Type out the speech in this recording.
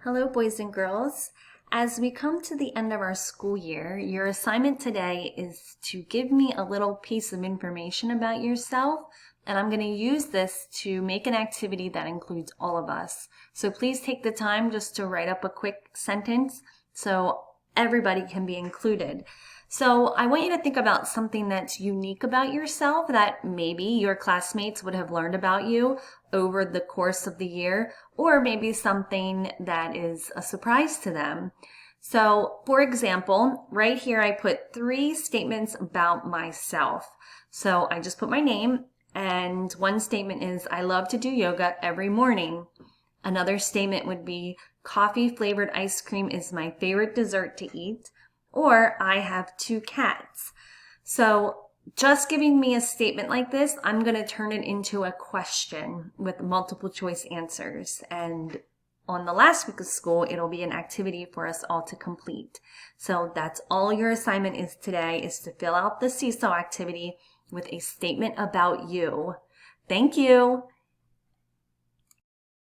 Hello, boys and girls. As we come to the end of our school year, your assignment today is to give me a little piece of information about yourself, and I'm going to use this to make an activity that includes all of us. So please take the time just to write up a quick sentence so everybody can be included. So I want you to think about something that's unique about yourself that maybe your classmates would have learned about you over the course of the year, or maybe something that is a surprise to them. So for example, right here I put 3 statements about myself. So I just put my name, and one statement is I love to do yoga every morning. Another statement would be coffee flavored ice cream is my favorite dessert to eat. Or I have 2 cats. So just giving me a statement like this, I'm going to turn it into a question with multiple choice answers. And on the last week of school, it'll be an activity for us all to complete. So that's all your assignment is today, is to fill out the seesaw activity with a statement about you. Thank you.